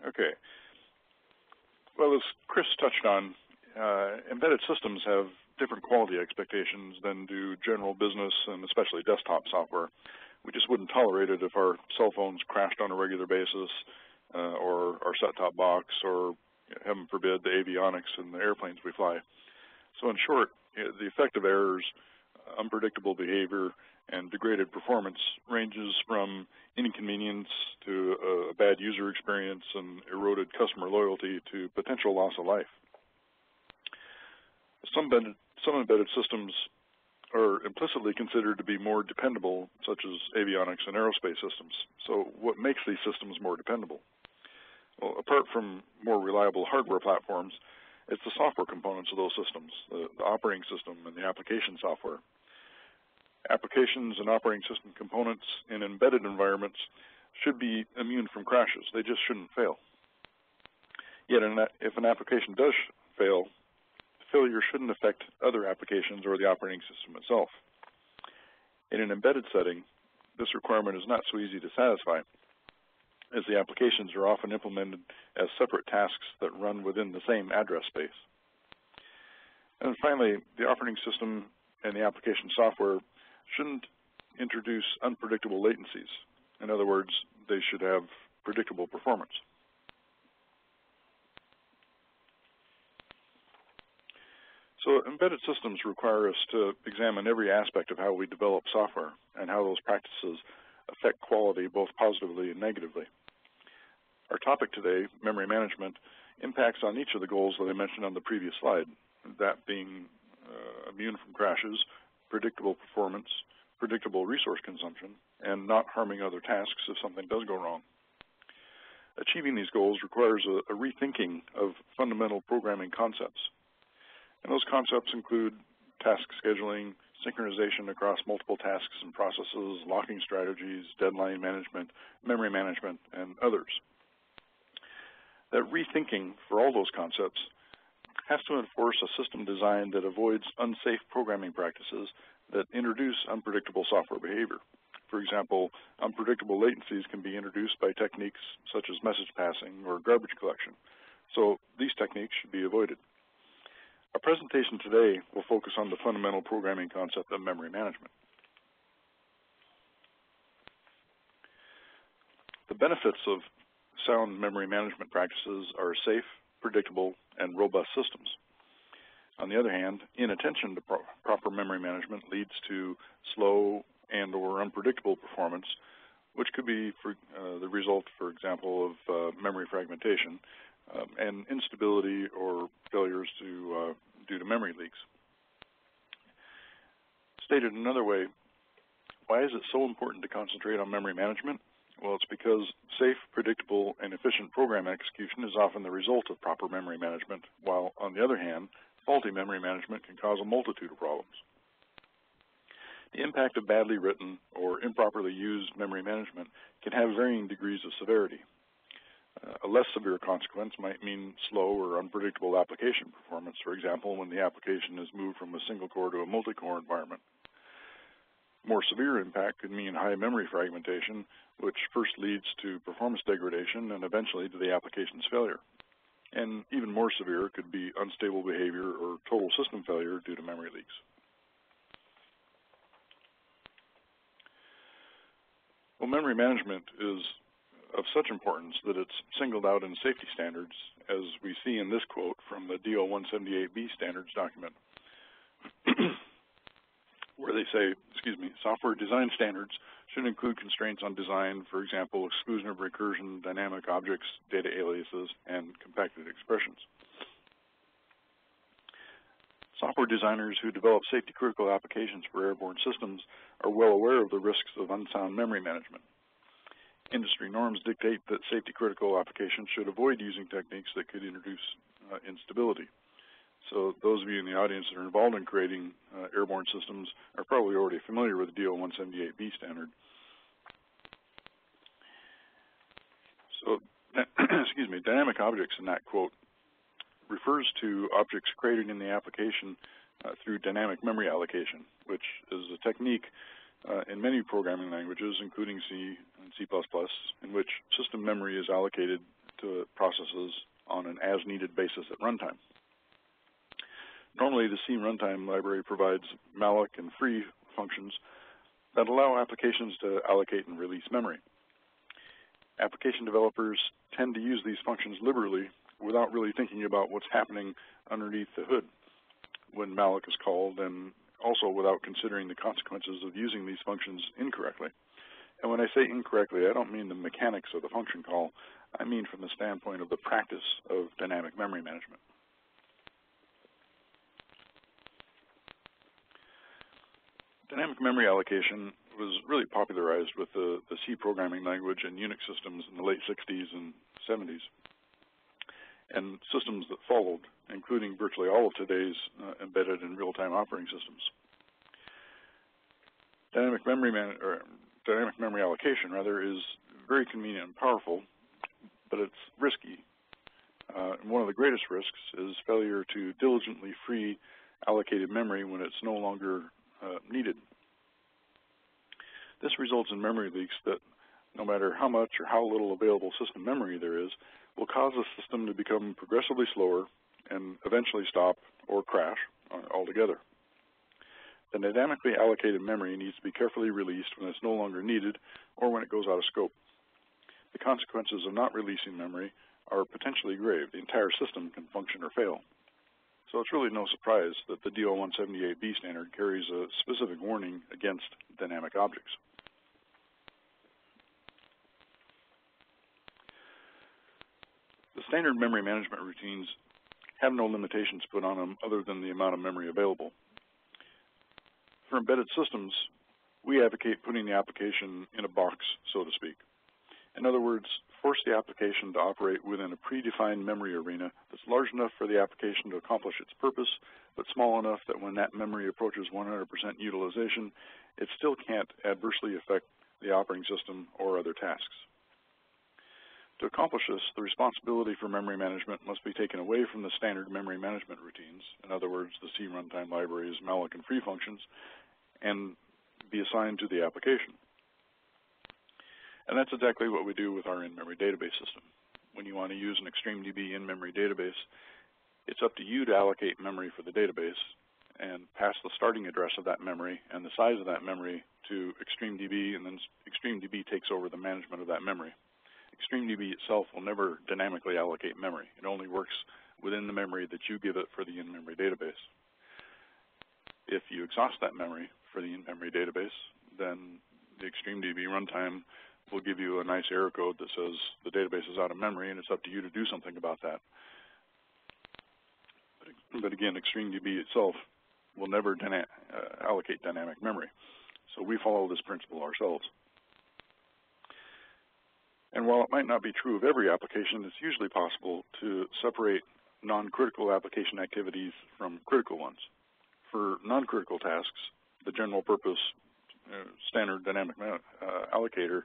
Okay. Well, as Chris touched on, embedded systems have different quality expectations than do general business and especially desktop software. We just wouldn't tolerate it if our cell phones crashed on a regular basis, or our set-top box, or heaven forbid, the avionics in the airplanes we fly. So in short, the effect of errors, unpredictable behavior, and degraded performance ranges from inconvenience to a bad user experience and eroded customer loyalty to potential loss of life. Some embedded systems are implicitly considered to be more dependable, such as avionics and aerospace systems. So what makes these systems more dependable? Well, apart from more reliable hardware platforms, it's the software components of those systems, the operating system and the application software. Applications and operating system components in embedded environments should be immune from crashes. They just shouldn't fail. Yet if an application does fail, failure shouldn't affect other applications or the operating system itself. In an embedded setting, this requirement is not so easy to satisfy, as the applications are often implemented as separate tasks that run within the same address space. And finally, the operating system and the application software shouldn't introduce unpredictable latencies. In other words, they should have predictable performance. So embedded systems require us to examine every aspect of how we develop software and how those practices affect quality both positively and negatively. Our topic today, memory management, impacts on each of the goals that I mentioned on the previous slide, that being immune from crashes, predictable performance, predictable resource consumption, and not harming other tasks if something does go wrong. Achieving these goals requires a rethinking of fundamental programming concepts. And those concepts include task scheduling, synchronization across multiple tasks and processes, locking strategies, deadline management, memory management, and others. That rethinking for all those concepts has to enforce a system design that avoids unsafe programming practices that introduce unpredictable software behavior. For example, unpredictable latencies can be introduced by techniques such as message passing or garbage collection. So these techniques should be avoided. Our presentation today will focus on the fundamental programming concept of memory management. The benefits of sound memory management practices are safe, predictable, and robust systems. On the other hand, inattention to proper memory management leads to slow and or unpredictable performance, which could be the result, for example, of memory fragmentation and instability or failures due to memory leaks. Stated another way, why is it so important to concentrate on memory management? Well, it's because safe, predictable, and efficient program execution is often the result of proper memory management, while, on the other hand, faulty memory management can cause a multitude of problems. The impact of badly written or improperly used memory management can have varying degrees of severity. A less severe consequence might mean slow or unpredictable application performance, for example, when the application is moved from a single-core to a multi-core environment. More severe impact could mean high memory fragmentation, which first leads to performance degradation and eventually to the application's failure. And even more severe could be unstable behavior or total system failure due to memory leaks. Well, memory management is of such importance that it's singled out in safety standards, as we see in this quote from the DO 178B standards document, where they say, software design standards should include constraints on design, for example, exclusion of recursion, dynamic objects, data aliases, and compacted expressions. Software designers who develop safety-critical applications for airborne systems are well aware of the risks of unsound memory management. Industry norms dictate that safety-critical applications should avoid using techniques that could introduce instability. So those of you in the audience that are involved in creating airborne systems are probably already familiar with the DO 178B standard. So, dynamic objects in that quote refers to objects created in the application through dynamic memory allocation, which is a technique in many programming languages, including C and C++, in which system memory is allocated to processes on an as-needed basis at runtime. Normally, the C runtime library provides Malloc and free functions that allow applications to allocate and release memory. Application developers tend to use these functions liberally without really thinking about what's happening underneath the hood when Malloc is called, and also without considering the consequences of using these functions incorrectly. And when I say incorrectly, I don't mean the mechanics of the function call. I mean from the standpoint of the practice of dynamic memory management. Dynamic memory allocation was really popularized with the C programming language in Unix systems in the late 60s and 70s, and systems that followed, including virtually all of today's embedded and real-time operating systems. Dynamic memory allocation, is very convenient and powerful, but it's risky. And one of the greatest risks is failure to diligently free allocated memory when it's no longer needed. This results in memory leaks that, no matter how much or how little available system memory there is, will cause the system to become progressively slower and eventually stop or crash altogether. The dynamically allocated memory needs to be carefully released when it's no longer needed or when it goes out of scope. The consequences of not releasing memory are potentially grave. The entire system can function or fail. So it's really no surprise that the DO-178B standard carries a specific warning against dynamic objects. The standard memory management routines have no limitations put on them other than the amount of memory available. For embedded systems, we advocate putting the application in a box, so to speak. In other words, force the application to operate within a predefined memory arena that's large enough for the application to accomplish its purpose, but small enough that when that memory approaches 100% utilization, it still can't adversely affect the operating system or other tasks. To accomplish this, the responsibility for memory management must be taken away from the standard memory management routines, in other words, the C runtime libraries, Malloc, and free functions, and be assigned to the application. And that's exactly what we do with our in-memory database system. When you want to use an ExtremeDB in-memory database, it's up to you to allocate memory for the database and pass the starting address of that memory and the size of that memory to ExtremeDB, and then ExtremeDB takes over the management of that memory. ExtremeDB itself will never dynamically allocate memory. It only works within the memory that you give it for the in-memory database. If you exhaust that memory for the in-memory database, then the ExtremeDB runtime will give you a nice error code that says the database is out of memory, and it's up to you to do something about that. But again, ExtremeDB itself will never allocate dynamic memory. So we follow this principle ourselves. And while it might not be true of every application, it's usually possible to separate non-critical application activities from critical ones. For non-critical tasks, the general purpose standard dynamic allocator,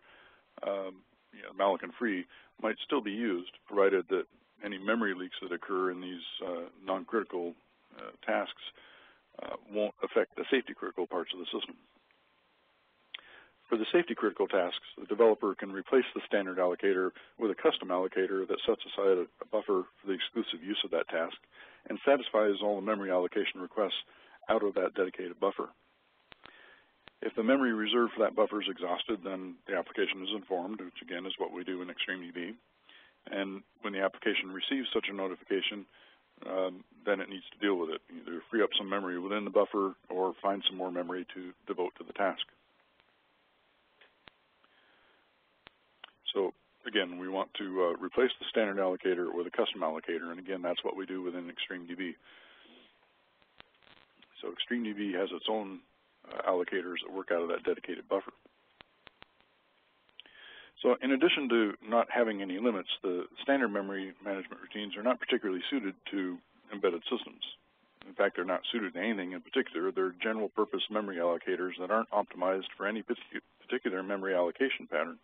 Malloc and free, might still be used, provided that any memory leaks that occur in these non-critical tasks won't affect the safety-critical parts of the system. For the safety-critical tasks, the developer can replace the standard allocator with a custom allocator that sets aside a buffer for the exclusive use of that task and satisfies all the memory allocation requests out of that dedicated buffer. If the memory reserved for that buffer is exhausted, then the application is informed, which again is what we do in ExtremeDB. And when the application receives such a notification, then it needs to deal with it, either free up some memory within the buffer or find some more memory to devote to the task. So again, we want to replace the standard allocator with a custom allocator, and again, that's what we do within ExtremeDB. So ExtremeDB has its own allocators that work out of that dedicated buffer. So in addition to not having any limits, the standard memory management routines are not particularly suited to embedded systems. In fact, they're not suited to anything in particular. They're general purpose memory allocators that aren't optimized for any particular memory allocation pattern.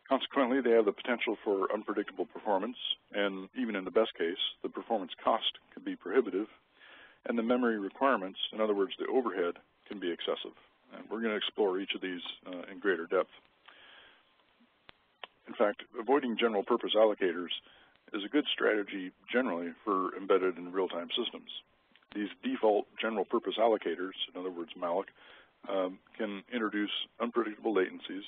Consequently, they have the potential for unpredictable performance, and even in the best case, the performance cost can be prohibitive, and the memory requirements, in other words, the overhead, can be excessive. And we're going to explore each of these in greater depth. In fact, avoiding general purpose allocators is a good strategy generally for embedded and real-time systems. These default general purpose allocators, in other words, Malloc, can introduce unpredictable latencies.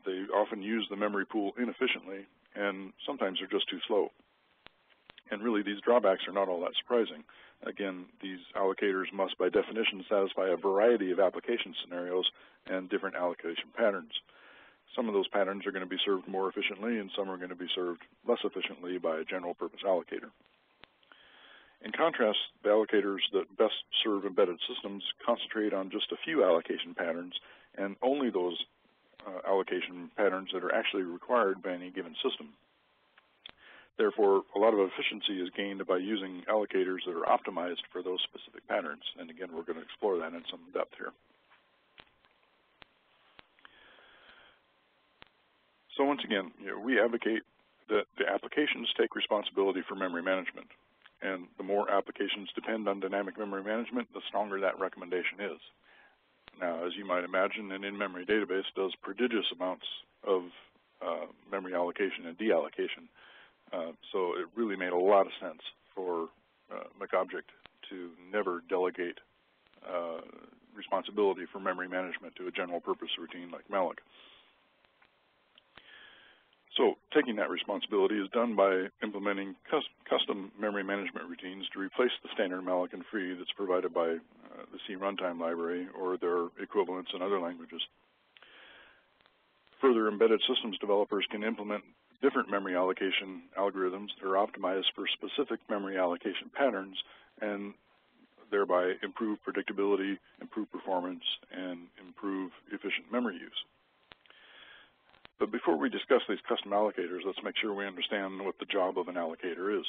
They often use the memory pool inefficiently, and sometimes they're just too slow. And really, these drawbacks are not all that surprising. Again, these allocators must, by definition, satisfy a variety of application scenarios and different allocation patterns. Some of those patterns are going to be served more efficiently, and some are going to be served less efficiently by a general-purpose allocator. In contrast, the allocators that best serve embedded systems concentrate on just a few allocation patterns, and only those allocation patterns that are actually required by any given system. Therefore, a lot of efficiency is gained by using allocators that are optimized for those specific patterns. And again, we're going to explore that in some depth here. So once again, we advocate that the applications take responsibility for memory management. And the more applications depend on dynamic memory management, the stronger that recommendation is. Now, as you might imagine, an in-memory database does prodigious amounts of memory allocation and deallocation. So it really made a lot of sense for McObject to never delegate responsibility for memory management to a general purpose routine like Malloc. So taking that responsibility is done by implementing custom memory management routines to replace the standard Malloc and free that's provided by the C runtime library or their equivalents in other languages. Further, embedded systems developers can implement different memory allocation algorithms that are optimized for specific memory allocation patterns and thereby improve predictability, improve performance, and improve efficient memory use. But before we discuss these custom allocators, let's make sure we understand what the job of an allocator is.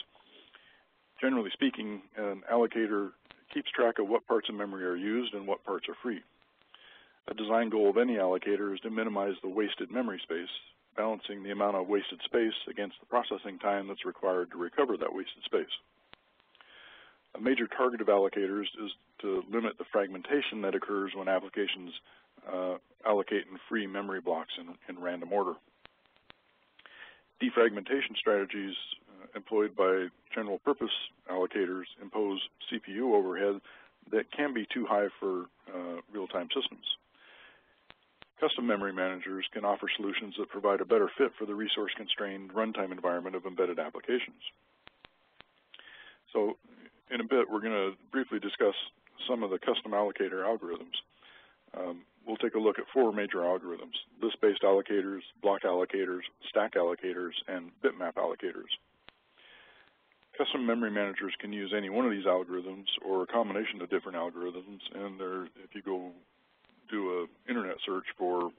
Generally speaking, an allocator keeps track of what parts of memory are used and what parts are free. A design goal of any allocator is to minimize the wasted memory space, balancing the amount of wasted space against the processing time that's required to recover that wasted space. A major target of allocators is to limit the fragmentation that occurs when applications allocate and free memory blocks in random order. Defragmentation strategies employed by general purpose allocators impose CPU overhead that can be too high for real-time systems. Custom memory managers can offer solutions that provide a better fit for the resource-constrained runtime environment of embedded applications. So in a bit, we're going to briefly discuss some of the custom allocator algorithms. We'll take a look at four major algorithms: list-based allocators, block allocators, stack allocators, and bitmap allocators. Custom memory managers can use any one of these algorithms or a combination of different algorithms, and if you go do an internet search for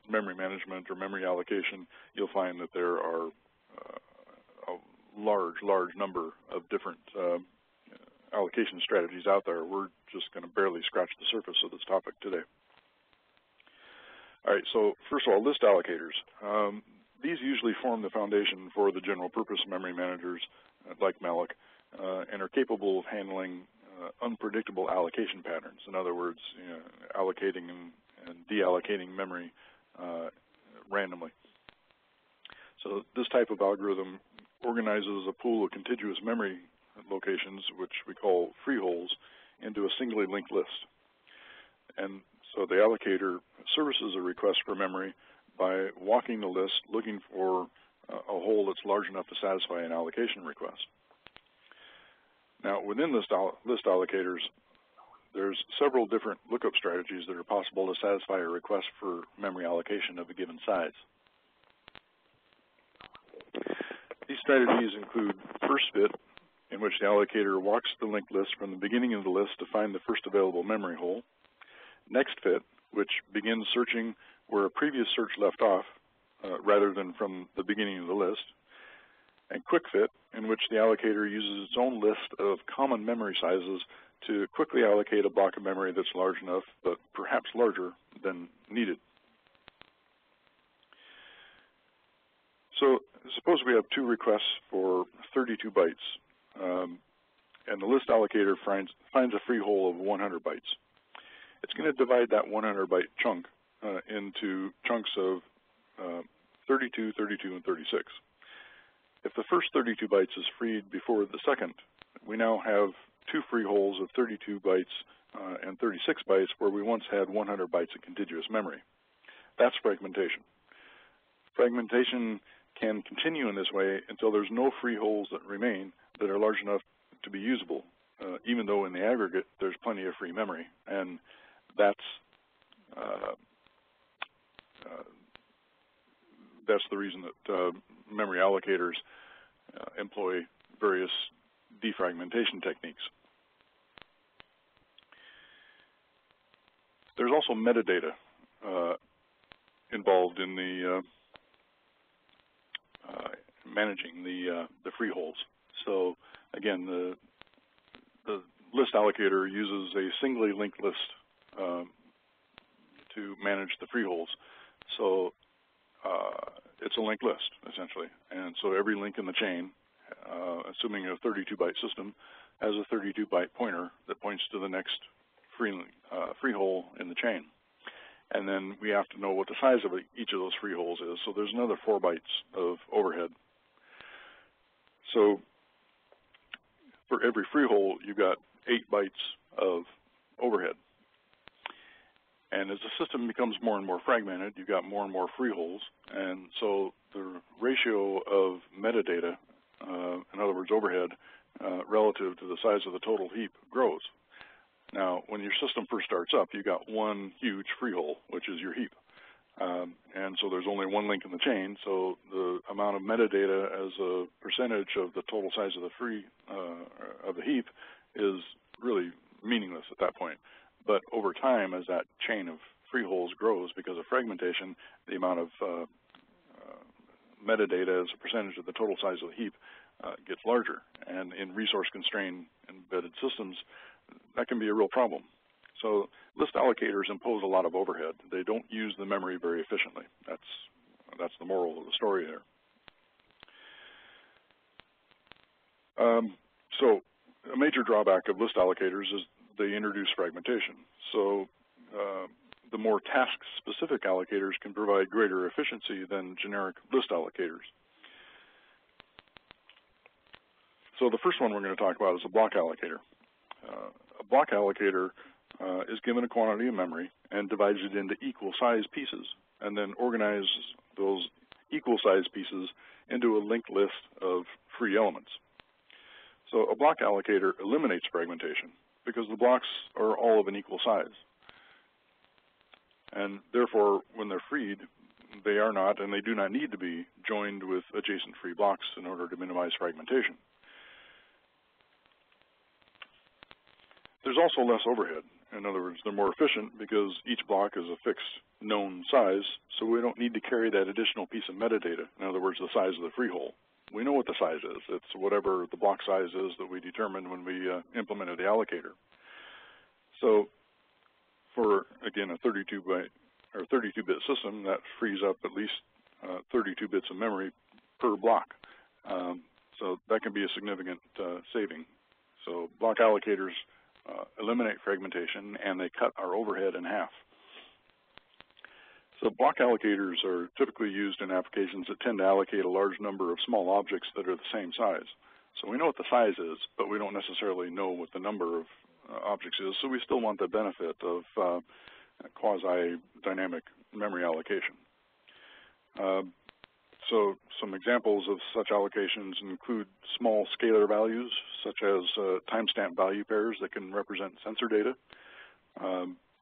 memory management or memory allocation, you'll find that there are a large number of different allocation strategies out there. We're just going to barely scratch the surface of this topic today. All right, so first of all, list allocators. These usually form the foundation for the general purpose memory managers like Malloc and are capable of handling unpredictable allocation patterns. In other words, allocating and deallocating memory randomly. So this type of algorithm organizes a pool of contiguous memory locations, which we call freeholds, into a singly linked list. And so the allocator services a request for memory by walking the list, looking for a hole that's large enough to satisfy an allocation request. Now, within list allocators, there's several different lookup strategies that are possible to satisfy a request for memory allocation of a given size. These strategies include first fit, in which the allocator walks the linked list from the beginning of the list to find the first available memory hole. Next fit, which begins searching where a previous search left off, rather than from the beginning of the list. And quick fit, in which the allocator uses its own list of common memory sizes to quickly allocate a block of memory that's large enough, but perhaps larger than needed. So suppose we have two requests for 32 bytes, and the list allocator finds a free hole of 100 bytes. It's going to divide that 100 byte chunk into chunks of 32, 32, and 36. If the first 32 bytes is freed before the second, we now have two free holes of 32 bytes and 36 bytes where we once had 100 bytes of contiguous memory. That's fragmentation. Fragmentation can continue in this way until there's no free holes that remain that are large enough to be usable, even though in the aggregate there's plenty of free memory. And that's the reason that memory allocators employ various defragmentation techniques. There's also metadata involved in the managing the free holes. So again, the list allocator uses a singly linked list to manage the free holes. So it's a linked list, essentially. And so every link in the chain, assuming a 32-byte system, has a 32-byte pointer that points to the next free hole in the chain. And then we have to know what the size of each of those free holes is. So there's another 4 bytes of overhead. So for every free hole, you've got 8 bytes of overhead. And as the system becomes more and more fragmented, you've got more and more free holes. And so the ratio of metadata, in other words, overhead, relative to the size of the total heap grows. Now, when your system first starts up, you've got one huge free hole, which is your heap. And so there's only one link in the chain, so the amount of metadata as a percentage of the total size of the heap is really meaningless at that point. But over time, as that chain of free holes grows because of fragmentation, the amount of metadata as a percentage of the total size of the heap gets larger. And in resource-constrained embedded systems, that can be a real problem. So list allocators impose a lot of overhead. They don't use the memory very efficiently. That's the moral of the story there. So a major drawback of list allocators is they introduce fragmentation. So the more task-specific allocators can provide greater efficiency than generic list allocators. So the first one we're going to talk about is a block allocator. A block allocator is given a quantity of memory and divides it into equal size pieces, and then organizes those equal size pieces into a linked list of free elements. So a block allocator eliminates fragmentation because the blocks are all of an equal size. And therefore, when they're freed, they are not, and they do not need to be, joined with adjacent free blocks in order to minimize fragmentation. There's also less overhead. In other words, they're more efficient because each block is a fixed known size, so we don't need to carry that additional piece of metadata. In other words, the size of the free hole. We know what the size is. It's whatever the block size is that we determined when we implemented the allocator. So for, again, a 32-bit system, that frees up at least 32 bits of memory per block. So that can be a significant saving. So block allocators eliminate fragmentation, and they cut our overhead in half. So block allocators are typically used in applications that tend to allocate a large number of small objects that are the same size. So we know what the size is, but we don't necessarily know what the number of objects is, so we still want the benefit of quasi-dynamic memory allocation. So some examples of such allocations include small scalar values, such as timestamp value pairs that can represent sensor data.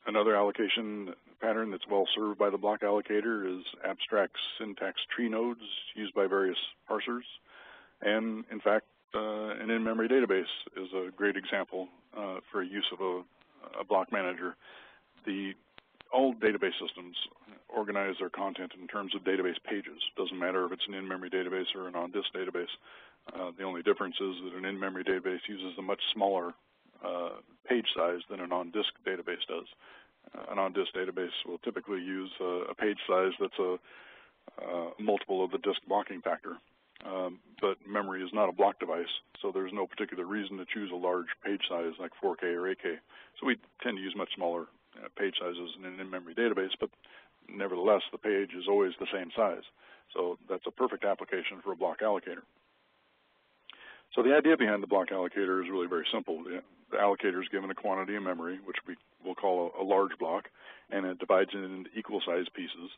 Another allocation pattern that's well served by the block allocator is abstract syntax tree nodes used by various parsers. And in fact, an in-memory database is a great example for use of a block manager. All database systems organize their content in terms of database pages. Doesn't matter if it's an in-memory database or an on-disk database. The only difference is that an in-memory database uses a much smaller page size than an on-disk database does. An on-disk database will typically use a page size that's a multiple of the disk blocking factor. But memory is not a block device, so there's no particular reason to choose a large page size like 4K or 8K. So we tend to use much smaller page sizes in an in-memory database, but nevertheless, the page is always the same size. So that's a perfect application for a block allocator. So the idea behind the block allocator is really very simple. The allocator is given a quantity of memory, which we will call a large block, and it divides it into equal-sized pieces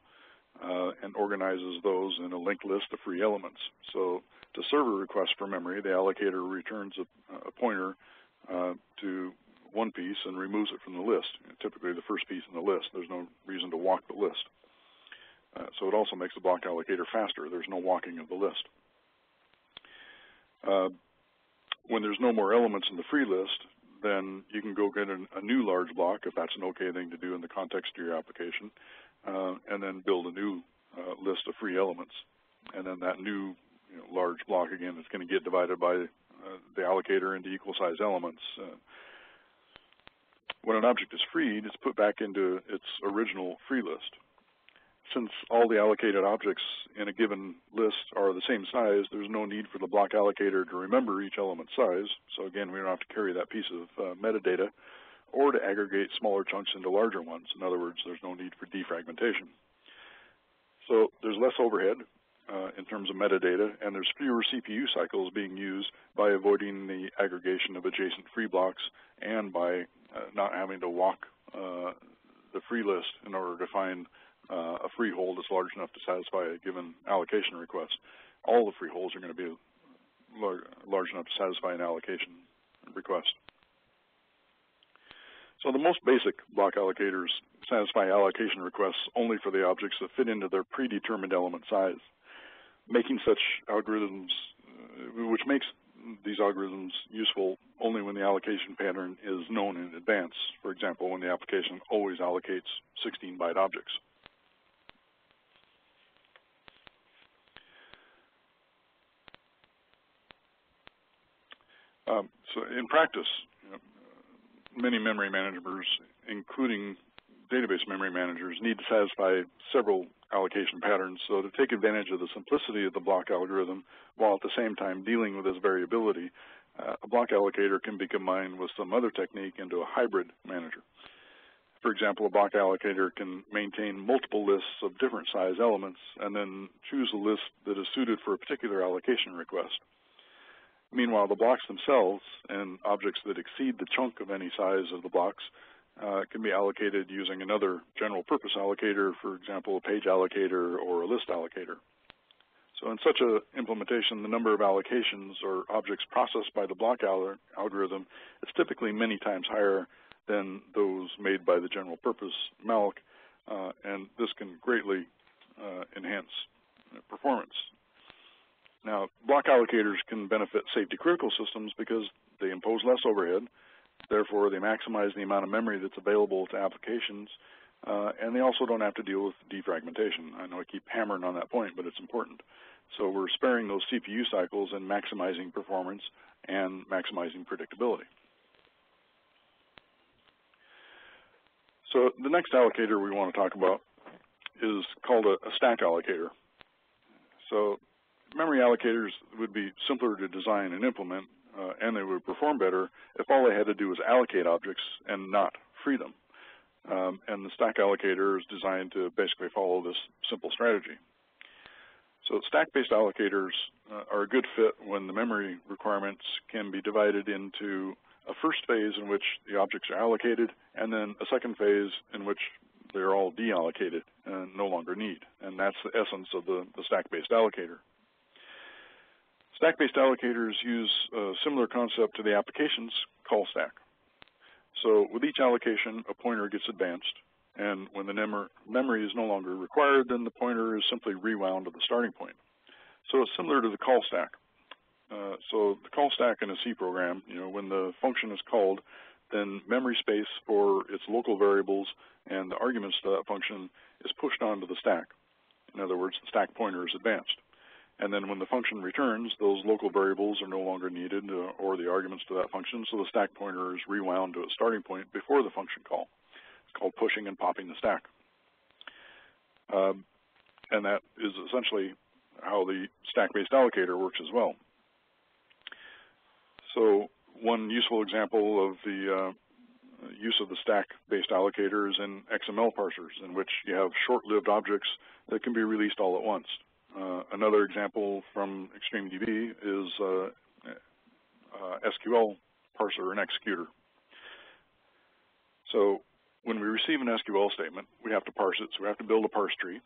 and organizes those in a linked list of free elements. So to serve a request for memory, the allocator returns a pointer to one piece and removes it from the list, typically the first piece in the list. There's no reason to walk the list. So it also makes the block allocator faster. There's no walking of the list. When there's no more elements in the free list, then you can go get a new large block, if that's an okay thing to do in the context of your application, and then build a new list of free elements. And then that new large block, again, is going to get divided by the allocator into equal-sized elements. When an object is freed, it's put back into its original free list. Since all the allocated objects in a given list are the same size, there's no need for the block allocator to remember each element's size. So again, we don't have to carry that piece of metadata or to aggregate smaller chunks into larger ones. In other words, there's no need for defragmentation. So there's less overhead in terms of metadata, and there's fewer CPU cycles being used by avoiding the aggregation of adjacent free blocks and by not having to walk the free list in order to find a free hole that's large enough to satisfy a given allocation request. All the free holes are going to be large enough to satisfy an allocation request. So the most basic block allocators satisfy allocation requests only for the objects that fit into their predetermined element size, making such algorithms, which makes these algorithms useful only when the allocation pattern is known in advance. For example, when the application always allocates 16-byte objects. So in practice, many memory managers, including database memory managers, need to satisfy several allocation patterns. So to take advantage of the simplicity of the block algorithm while at the same time dealing with its variability, a block allocator can be combined with some other technique into a hybrid manager. For example, a block allocator can maintain multiple lists of different size elements and then choose a list that is suited for a particular allocation request. Meanwhile, the blocks themselves and objects that exceed the chunk of any size of the blocks can be allocated using another general purpose allocator, for example, a page allocator or a list allocator. So in such an implementation, the number of allocations or objects processed by the block algorithm is typically many times higher than those made by the general purpose Malloc, and this can greatly enhance performance. Now, block allocators can benefit safety-critical systems because they impose less overhead. Therefore, they maximize the amount of memory that's available to applications, and they also don't have to deal with defragmentation. I know I keep hammering on that point, but it's important. So we're sparing those CPU cycles and maximizing performance and maximizing predictability. So the next allocator we want to talk about is called a stack allocator. So memory allocators would be simpler to design and implement, and they would perform better if all they had to do was allocate objects and not free them. And the stack allocator is designed to basically follow this simple strategy. So stack-based allocators are a good fit when the memory requirements can be divided into a first phase in which the objects are allocated, and then a second phase in which they're all deallocated and no longer need. And that's the essence of the stack-based allocator. Stack-based allocators use a similar concept to the application's call stack. So with each allocation, a pointer gets advanced, and when the memory is no longer required, then the pointer is simply rewound to the starting point. So it's similar to the call stack. So the call stack in a C program, when the function is called, then memory space for its local variables and the arguments to that function is pushed onto the stack. In other words, the stack pointer is advanced. And then when the function returns, those local variables are no longer needed or the arguments to that function, so the stack pointer is rewound to its starting point before the function call. It's called pushing and popping the stack. And that is essentially how the stack-based allocator works as well. So one useful example of the use of the stack-based allocators in XML parsers, in which you have short-lived objects that can be released all at once. Another example from ExtremeDB is SQL parser and executor. So when we receive an SQL statement, we have to parse it, so we have to build a parse tree.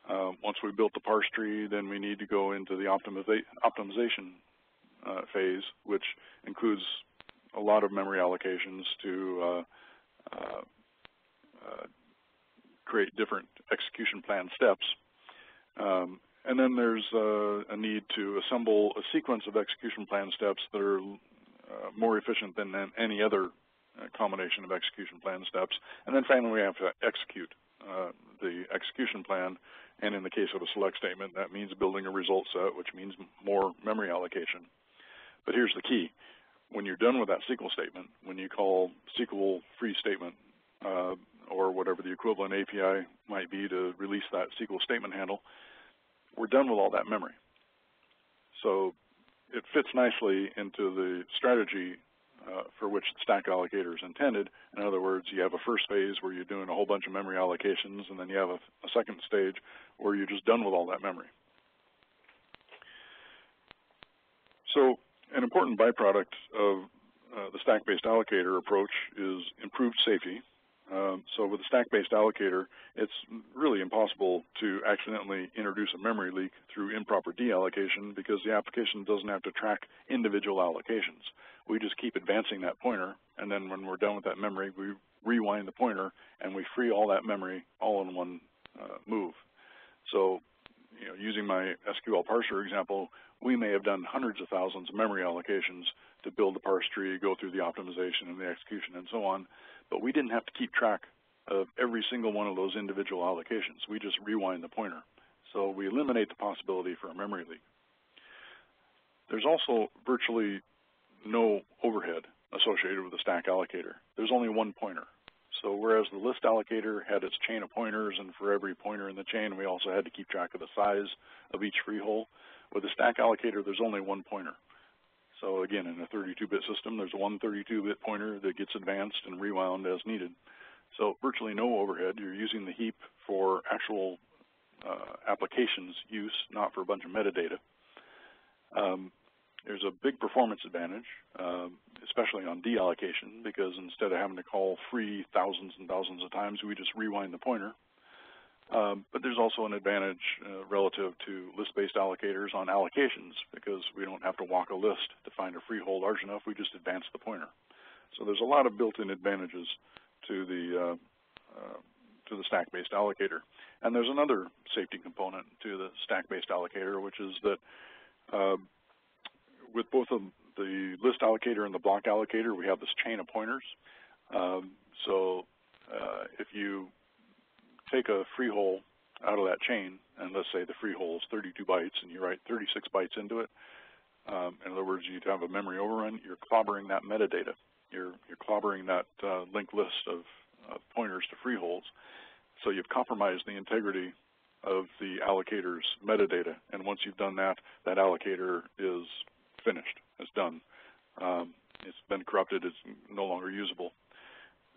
Once we've built the parse tree, then we need to go into the optimization phase, which includes a lot of memory allocations to create different execution plan steps. And then there's a need to assemble a sequence of execution plan steps that are more efficient than any other combination of execution plan steps. And then finally, we have to execute the execution plan. And in the case of a select statement, that means building a result set, which means more memory allocation. But here's the key. When you're done with that SQL statement, when you call SQL free statement or whatever the equivalent API might be to release that SQL statement handle, we're done with all that memory. So it fits nicely into the strategy for which the stack allocator is intended. In other words, you have a first phase where you're doing a whole bunch of memory allocations, and then you have a second stage where you're just done with all that memory. So an important byproduct of the stack-based allocator approach is improved safety. So with the stack-based allocator, it's really impossible to accidentally introduce a memory leak through improper deallocation because the application doesn't have to track individual allocations. We just keep advancing that pointer, and then when we're done with that memory, we rewind the pointer, and we free all that memory all in one move. So, using my SQL parser example, we may have done hundreds of thousands of memory allocations to build the parse tree, go through the optimization and the execution and so on, but we didn't have to keep track of every single one of those individual allocations. We just rewind the pointer. So we eliminate the possibility for a memory leak. There's also virtually no overhead associated with the stack allocator. There's only one pointer. So whereas the list allocator had its chain of pointers, and for every pointer in the chain, we also had to keep track of the size of each free hole, with the stack allocator, there's only one pointer. So again, in a 32-bit system, there's one 32-bit pointer that gets advanced and rewound as needed. So virtually no overhead. You're using the heap for actual applications use, not for a bunch of metadata. There's a big performance advantage, especially on deallocation, because instead of having to call free thousands and thousands of times, we just rewind the pointer. But there's also an advantage relative to list-based allocators on allocations, because we don't have to walk a list to find a free hole large enough. We just advance the pointer. So there's a lot of built-in advantages to the stack-based allocator. And there's another safety component to the stack-based allocator, which is that with both the list allocator and the block allocator, we have this chain of pointers. So if you take a free hole out of that chain, and let's say the free hole is 32 bytes, and you write 36 bytes into it, in other words, you'd have a memory overrun, you're clobbering that metadata. You're clobbering that linked list of pointers to free holes. So you've compromised the integrity of the allocator's metadata. And once you've done that, that allocator is finished. It's done. It's been corrupted. It's no longer usable.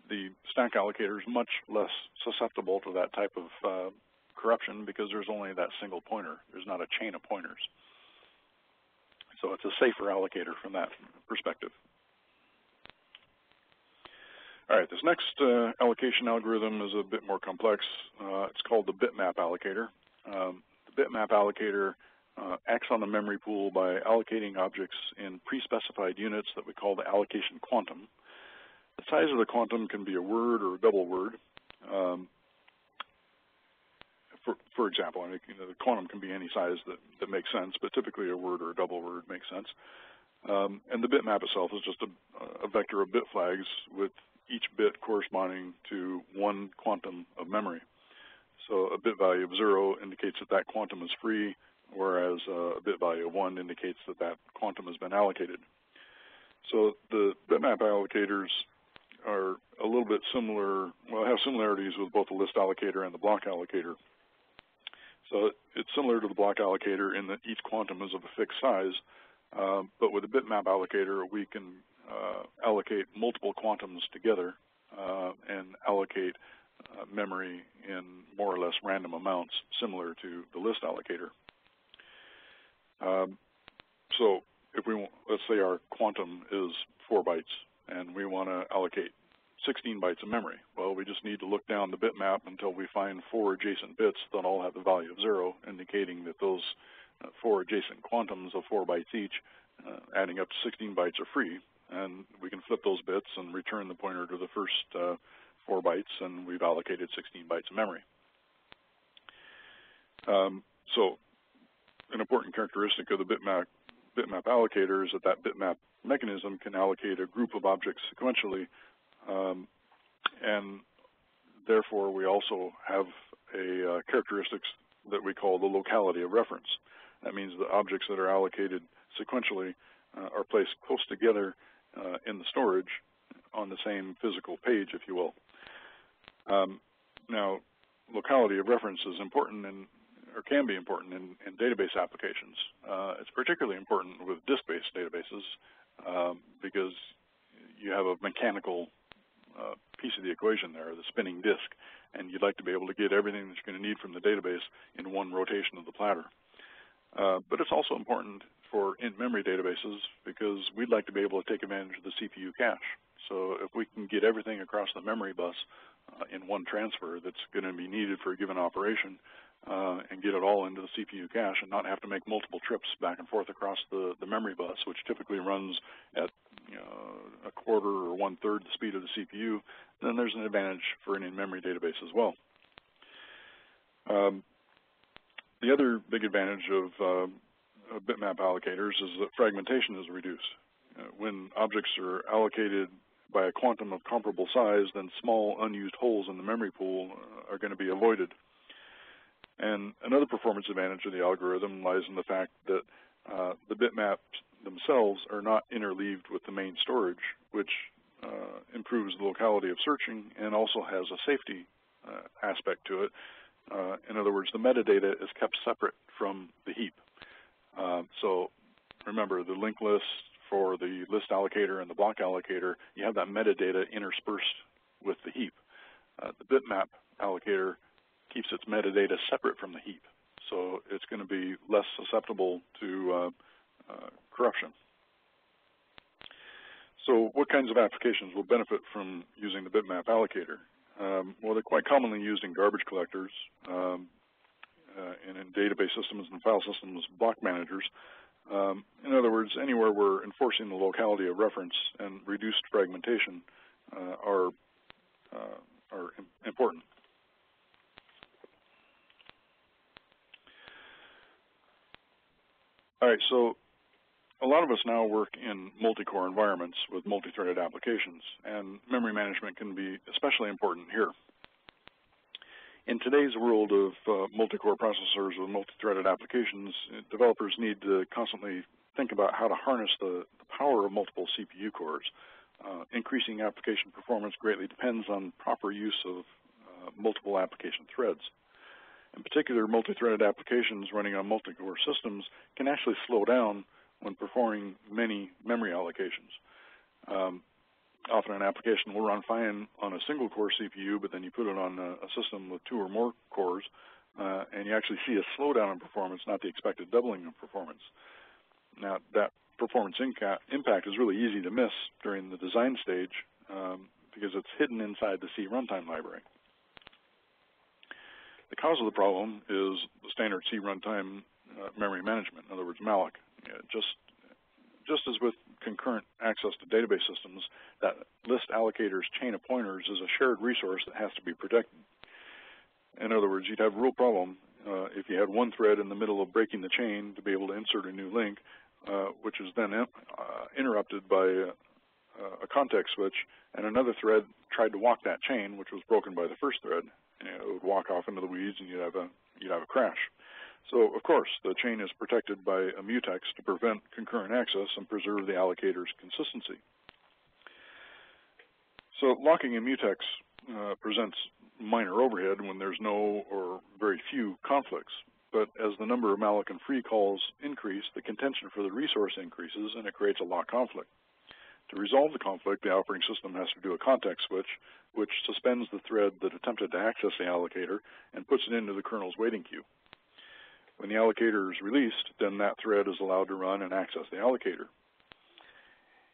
The stack allocator is much less susceptible to that type of corruption because there's only that single pointer. There's not a chain of pointers. So it's a safer allocator from that perspective. All right, this next allocation algorithm is a bit more complex. It's called the Bitmap allocator. The Bitmap allocator acts on the memory pool by allocating objects in pre-specified units that we call the allocation quantum. The size of the quantum can be a word or a double word. For example, I mean, the quantum can be any size that makes sense, but typically a word or a double word makes sense. And the bitmap itself is just a vector of bit flags with each bit corresponding to one quantum of memory. So a bit value of 0 indicates that that quantum is free, whereas a bit value of 1 indicates that that quantum has been allocated. So the bitmap allocators are a little bit similar, well, have similarities with both the list allocator and the block allocator. So it's similar to the block allocator in that each quantum is of a fixed size, but with the bitmap allocator, we can allocate multiple quantums together and allocate memory in more or less random amounts, similar to the list allocator. So if let's say our quantum is 4 bytes, and we want to allocate 16 bytes of memory. Well, we just need to look down the bitmap until we find 4 adjacent bits that all have the value of 0, indicating that those 4 adjacent quantums of 4 bytes each, adding up to 16 bytes, are free. And we can flip those bits and return the pointer to the first 4 bytes, and we've allocated 16 bytes of memory. So an important characteristic of the bitmap allocator is that bitmap mechanism can allocate a group of objects sequentially, and therefore we also have a characteristics that we call the locality of reference. That means the objects that are allocated sequentially are placed close together in the storage on the same physical page, if you will. Now, locality of reference is important or can be important in database applications. It's particularly important with disk-based databases because you have a mechanical piece of the equation there, the spinning disk, and you'd like to be able to get everything that you're going to need from the database in one rotation of the platter. But it's also important for in-memory databases because we'd like to be able to take advantage of the CPU cache. So if we can get everything across the memory bus in one transfer that's going to be needed for a given operation and get it all into the CPU cache and not have to make multiple trips back and forth across the memory bus, which typically runs at a quarter or 1/3 the speed of the CPU, then there's an advantage for an in-memory database as well. The other big advantage of bitmap allocators is that fragmentation is reduced. When objects are allocated by a quantum of comparable size, then small unused holes in the memory pool are going to be avoided. And another performance advantage of the algorithm lies in the fact that the bitmaps themselves are not interleaved with the main storage, which improves the locality of searching and also has a safety aspect to it. In other words, the metadata is kept separate from the heap. So remember, the linked list for the list allocator and the block allocator, you have that metadata interspersed with the heap. The bitmap allocator keeps its metadata separate from the heap, so it's going to be less susceptible to corruption. So what kinds of applications will benefit from using the bitmap allocator? Well, they're quite commonly used in garbage collectors and in database systems and file systems block managers. In other words, anywhere where enforcing the locality of reference and reduced fragmentation are important. All right, so a lot of us now work in multi-core environments with multi-threaded applications, and memory management can be especially important here. In today's world of multi-core processors with multi-threaded applications, developers need to constantly think about how to harness the power of multiple CPU cores. Increasing application performance greatly depends on proper use of multiple application threads. In particular, multi-threaded applications running on multi-core systems can actually slow down when performing many memory allocations. Often an application will run fine on a single core CPU, but then you put it on a system with 2 or more cores, and you actually see a slowdown in performance, not the expected doubling of performance. Now, that performance impact is really easy to miss during the design stage because it's hidden inside the C runtime library. The cause of the problem is the standard C runtime memory management, in other words, Malloc. Just as with concurrent access to database systems, that list allocator's chain of pointers is a shared resource that has to be protected. In other words, you'd have a real problem if you had one thread in the middle of breaking the chain to be able to insert a new link, which is then interrupted by a context switch, and another thread tried to walk that chain, which was broken by the first thread. And it would walk off into the weeds, and you'd have a crash. So, of course, the chain is protected by a mutex to prevent concurrent access and preserve the allocator's consistency. So, locking a mutex presents minor overhead when there's no or very few conflicts. But as the number of Malloc and free calls increase, the contention for the resource increases, and it creates a lock conflict. To resolve the conflict, the operating system has to do a context switch, which suspends the thread that attempted to access the allocator and puts it into the kernel's waiting queue. When the allocator is released, then that thread is allowed to run and access the allocator.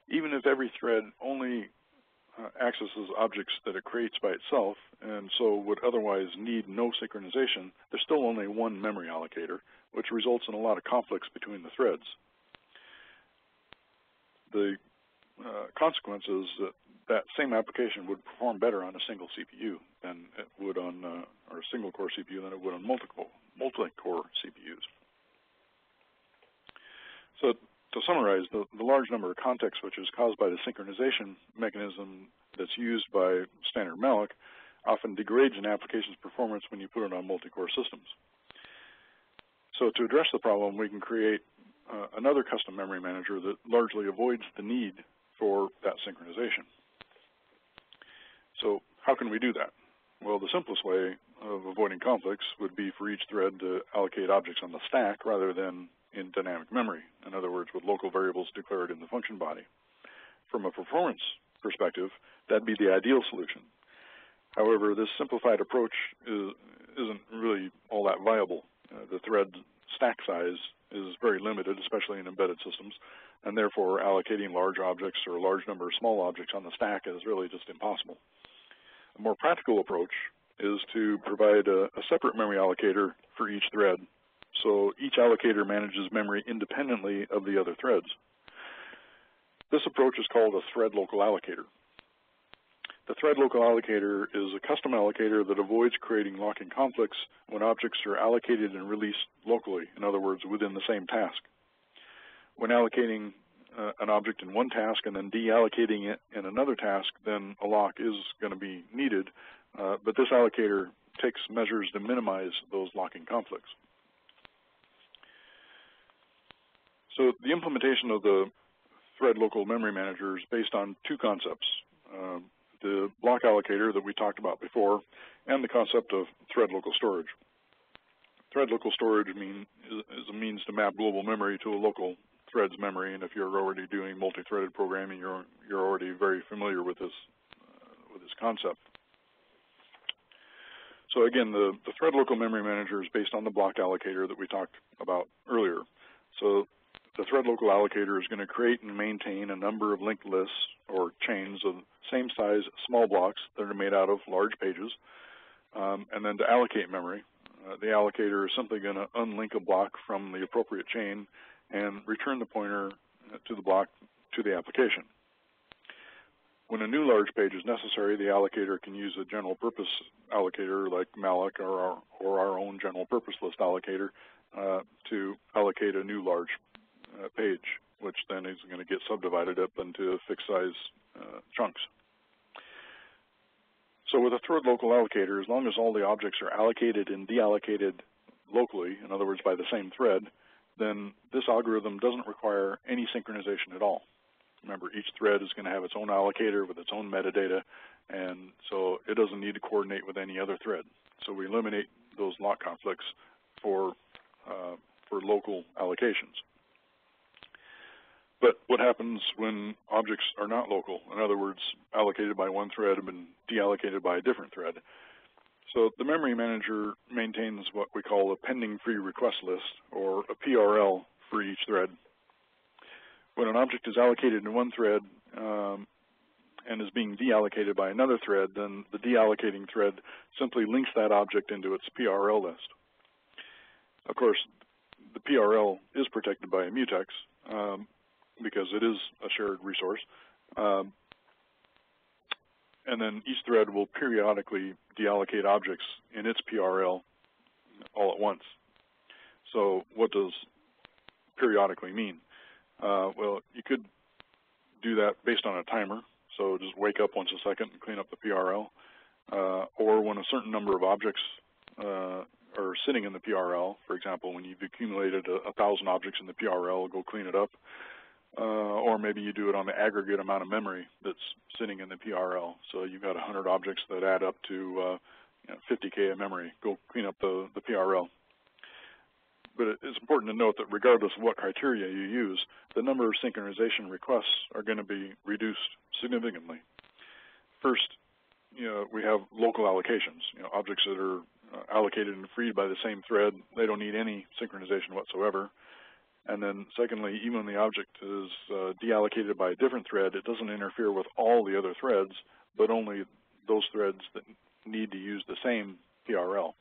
Even if every thread only accesses objects that it creates by itself, and so would otherwise need no synchronization, there's still only one memory allocator, which results in a lot of conflicts between the threads. The consequence is that same application would perform better on a single CPU than it would on, or a single core CPU than it would on multi-core CPUs. So to summarize, the large number of context switches caused by the synchronization mechanism that's used by standard Malloc often degrades an application's performance when you put it on multi-core systems. So to address the problem, we can create another custom memory manager that largely avoids the need for that synchronization. So how can we do that? Well, the simplest way of avoiding conflicts would be for each thread to allocate objects on the stack rather than in dynamic memory, in other words, with local variables declared in the function body. From a performance perspective, that'd be the ideal solution. However, this simplified approach isn't really all that viable. The thread stack size is very limited, especially in embedded systems, and therefore allocating large objects or a large number of small objects on the stack is really just impossible. A more practical approach is to provide a separate memory allocator for each thread, so each allocator manages memory independently of the other threads. This approach is called a thread local allocator. The thread local allocator is a custom allocator that avoids creating locking conflicts when objects are allocated and released locally, in other words, within the same task. When allocating an object in one task and then deallocating it in another task, then a lock is going to be needed, but this allocator takes measures to minimize those locking conflicts. So the implementation of the thread local memory manager is based on two concepts. The block allocator that we talked about before, and the concept of thread local storage. Thread local storage is a means to map global memory to a local thread's memory, and if you're already doing multi-threaded programming, you're already very familiar with this concept. So again, the thread local memory manager is based on the block allocator that we talked about earlier. So the thread local allocator is going to create and maintain a number of linked lists or chains of same size small blocks that are made out of large pages. And then to allocate memory, the allocator is simply going to unlink a block from the appropriate chain and return the pointer to the block to the application. When a new large page is necessary, the allocator can use a general purpose allocator like Malloc or our own general purpose list allocator to allocate a new large page, which then is going to get subdivided up into fixed size chunks. So with a thread local allocator, as long as all the objects are allocated and deallocated locally, in other words, by the same thread, then this algorithm doesn't require any synchronization at all. Remember, each thread is going to have its own allocator with its own metadata, and so it doesn't need to coordinate with any other thread. So we eliminate those lock conflicts for local allocations. But what happens when objects are not local? In other words, allocated by one thread and been deallocated by a different thread. So the memory manager maintains what we call a pending free request list, or a PRL, for each thread. When an object is allocated in one thread and is being deallocated by another thread, then the deallocating thread simply links that object into its PRL list. Of course, the PRL is protected by a mutex because it is a shared resource. And then each thread will periodically deallocate objects in its PRL all at once. So what does periodically mean? Well, you could do that based on a timer. So just wake up once a second and clean up the PRL. Or when a certain number of objects are sitting in the PRL, for example, when you've accumulated 1,000 objects in the PRL, go clean it up. Or maybe you do it on the aggregate amount of memory that's sitting in the PRL. So you've got 100 objects that add up to 50K of memory. Go clean up the PRL. But it's important to note that regardless of what criteria you use, the number of synchronization requests are going to be reduced significantly. First, we have local allocations. Objects that are allocated and freed by the same thread, they don't need any synchronization whatsoever. And then secondly, even when the object is deallocated by a different thread, it doesn't interfere with all the other threads, but only those threads that need to use the same PRL.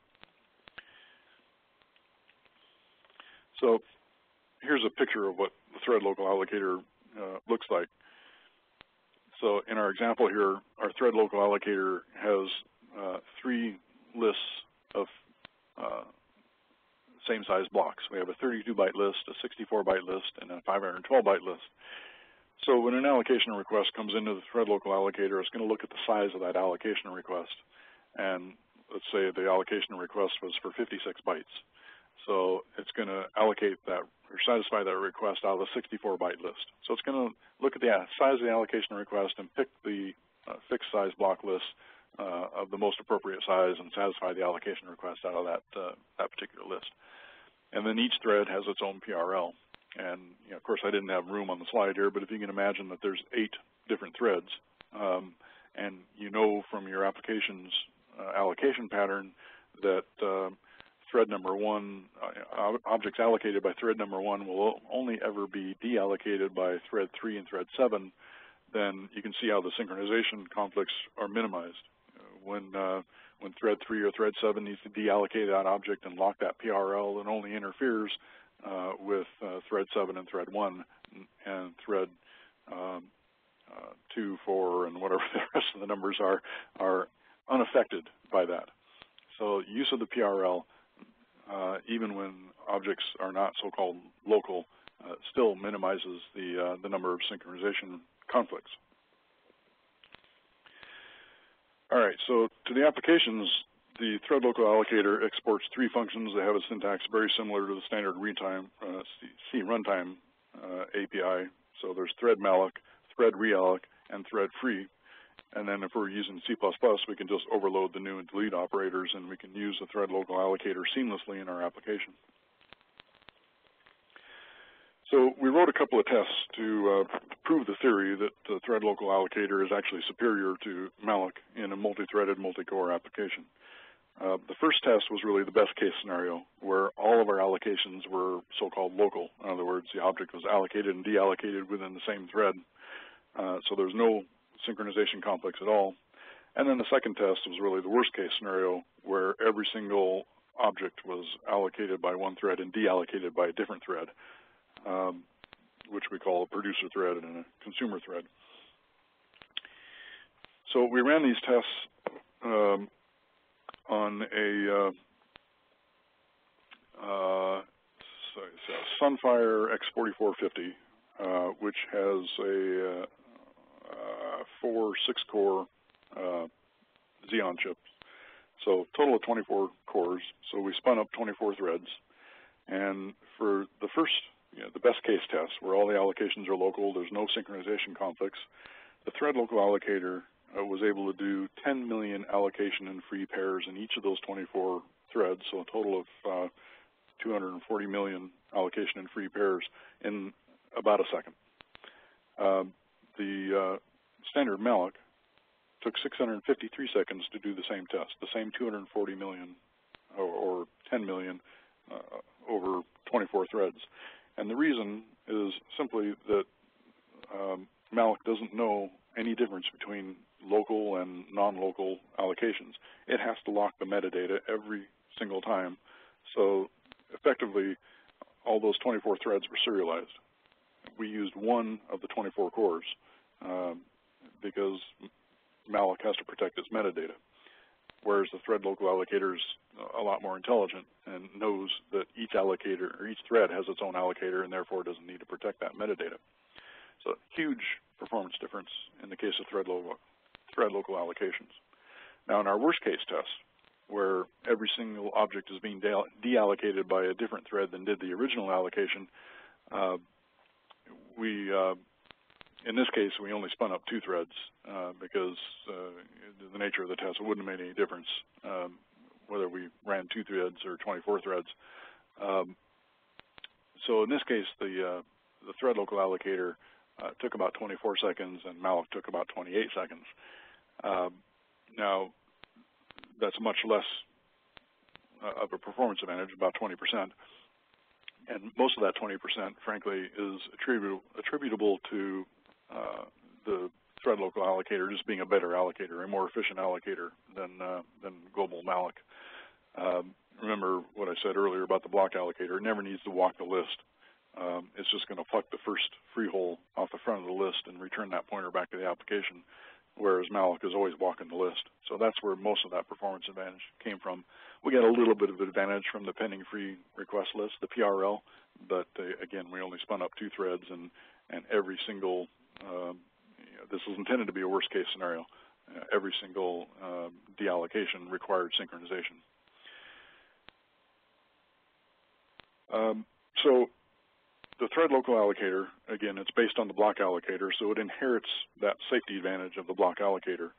So here's a picture of what the thread local allocator looks like. So in our example here, our thread local allocator has 3 lists of same size blocks. We have a 32-byte list, a 64-byte list, and a 512-byte list. So when an allocation request comes into the thread local allocator, it's going to look at the size of that allocation request. And let's say the allocation request was for 56 bytes. So it's going to allocate that or satisfy that request out of the 64-byte list. So it's going to look at the size of the allocation request and pick the fixed size block list of the most appropriate size and satisfy the allocation request out of that particular list. And then each thread has its own PRL. And of course, I didn't have room on the slide here, but if you can imagine that there's 8 different threads, and from your application's allocation pattern that thread number 1, objects allocated by thread number 1 will only ever be deallocated by thread 3 and thread 7, then you can see how the synchronization conflicts are minimized. When thread 3 or thread 7 needs to deallocate that object and lock that PRL, it only interferes with thread 7 and thread 1 and thread 2, 4, and whatever the rest of the numbers are unaffected by that. So use of the PRL, even when objects are not so-called local, still minimizes the number of synchronization conflicts. All right, so to the applications, the thread local allocator exports 3 functions that have a syntax very similar to the standard C runtime API. So there's thread malloc, thread realloc, and thread free. And then if we're using C++, we can just overload the new and delete operators, and we can use the thread local allocator seamlessly in our application. So we wrote a couple of tests to prove the theory that the thread local allocator is actually superior to Malloc in a multi-threaded, multi-core application. The first test was really the best case scenario, where all of our allocations were so-called local. In other words, the object was allocated and deallocated within the same thread. So there's no synchronization conflicts at all. And then the second test was really the worst case scenario, where every single object was allocated by one thread and deallocated by a different thread, which we call a producer thread and a consumer thread. So we ran these tests on a Sunfire X4450, which has a 4 6-core Xeon chips. So total of 24 cores. So we spun up 24 threads. And for the first, the best case test, where all the allocations are local, there's no synchronization conflicts, the thread local allocator was able to do 10 million allocation and free pairs in each of those 24 threads, so a total of 240 million allocation and free pairs in about a second. The standard Malloc took 653 seconds to do the same test, the same 240 million or 10 million over 24 threads. And the reason is simply that Malloc doesn't know any difference between local and non-local allocations. It has to lock the metadata every single time. So effectively, all those 24 threads were serialized. We used one of the 24 cores because Malloc has to protect its metadata, whereas the thread local allocator is a lot more intelligent and knows that each allocator or each thread has its own allocator and therefore doesn't need to protect that metadata. So huge performance difference in the case of thread local allocations. Now in our worst case test, where every single object is being deallocated by a different thread than did the original allocation, in this case, we only spun up 2 threads because the nature of the test, it wouldn't have made any difference whether we ran 2 threads or 24 threads. So in this case, the thread local allocator took about 24 seconds, and Malloc took about 28 seconds. Now, that's much less of a performance advantage, about 20%. And most of that 20%, frankly, is attributable to the thread local allocator just being a better allocator, a more efficient allocator than global Malloc. Remember what I said earlier about the block allocator. It never needs to walk the list. It's just going to pluck the first free hole off the front of the list and return that pointer back to the application, whereas Malloc is always walking the list. So that's where most of that performance advantage came from. We got a little bit of advantage from the pending free request list, the PRL, but again, we only spun up 2 threads, and every single, this is intended to be a worst case scenario. Every single deallocation required synchronization. So the thread local allocator, again, it's based on the block allocator, so it inherits that safety advantage of the block allocator.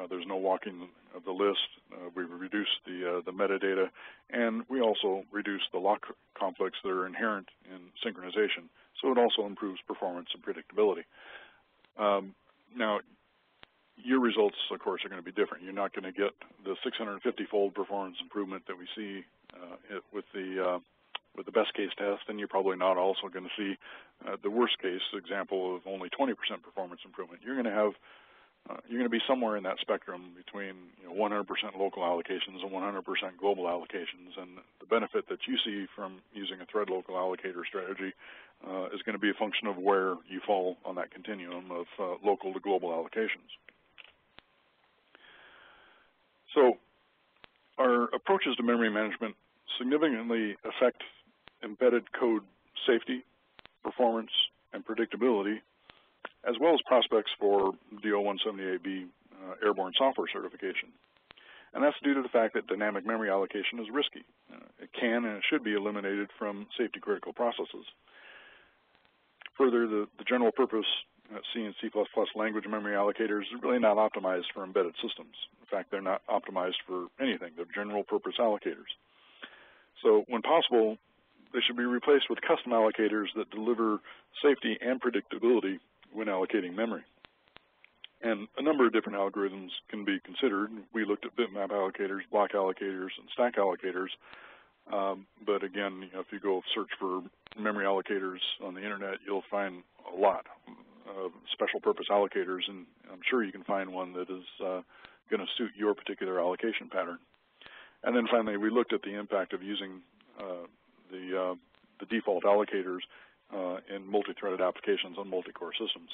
There's no walking of the list. We've reduced the metadata, and we also reduced the lock conflicts that are inherent in synchronization. So it also improves performance and predictability. Now, your results, of course, are going to be different. You're not going to get the 650-fold performance improvement that we see with the best case test, and you're probably not also going to see the worst case example of only 20% performance improvement. You're going to have you're going to be somewhere in that spectrum between 100% local allocations and 100% global allocations, and the benefit that you see from using a thread local allocator strategy is going to be a function of where you fall on that continuum of local to global allocations. So our approaches to memory management significantly affect embedded code safety, performance, and predictability, as well as prospects for DO-178B airborne software certification. And that's due to the fact that dynamic memory allocation is risky. It can and it should be eliminated from safety critical processes. Further, the general purpose C and C++ language memory allocators are really not optimized for embedded systems. In fact, they're not optimized for anything. They're general purpose allocators. So when possible, they should be replaced with custom allocators that deliver safety and predictability when allocating memory. And a number of different algorithms can be considered. We looked at bitmap allocators, block allocators, and stack allocators. But again, if you go search for memory allocators on the internet, you'll find a lot of special purpose allocators, and I'm sure you can find one that is going to suit your particular allocation pattern. And then finally, we looked at the impact of using the default allocators in multi-threaded applications on multi-core systems,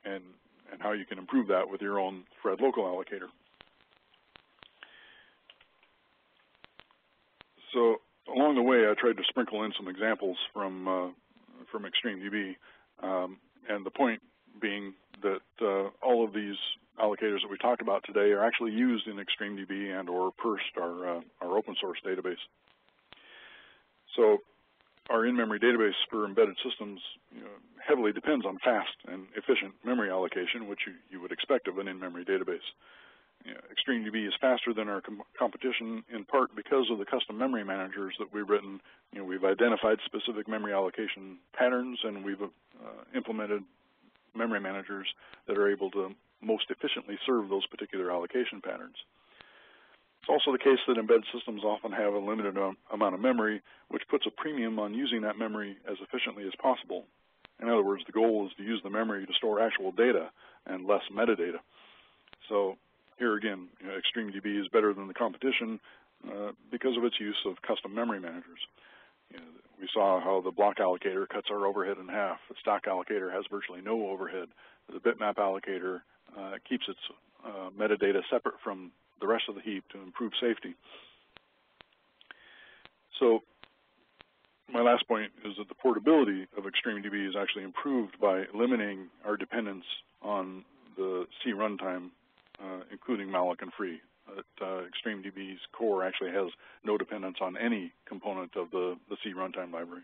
and how you can improve that with your own thread local allocator. So along the way, I tried to sprinkle in some examples from ExtremeDB, and the point being that all of these allocators that we talked about today are actually used in ExtremeDB and or PERST, our open source database. So our in-memory database for embedded systems heavily depends on fast and efficient memory allocation, which you would expect of an in-memory database. ExtremeDB is faster than our competition in part because of the custom memory managers that we've written. We've identified specific memory allocation patterns, and we've implemented memory managers that are able to most efficiently serve those particular allocation patterns. It's also the case that embedded systems often have a limited amount of memory, which puts a premium on using that memory as efficiently as possible. In other words, the goal is to use the memory to store actual data and less metadata. So here again, ExtremeDB is better than the competition because of its use of custom memory managers. We saw how the block allocator cuts our overhead in half. The stack allocator has virtually no overhead. The bitmap allocator keeps its metadata separate from the rest of the heap to improve safety. So my last point is that the portability of ExtremeDB is actually improved by eliminating our dependence on the C runtime, including Malloc and free. ExtremeDB's core actually has no dependence on any component of the C runtime library.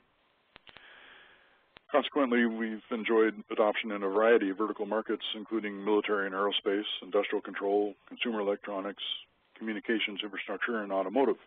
Consequently, we've enjoyed adoption in a variety of vertical markets, including military and aerospace, industrial control, consumer electronics, communications infrastructure, and automotive.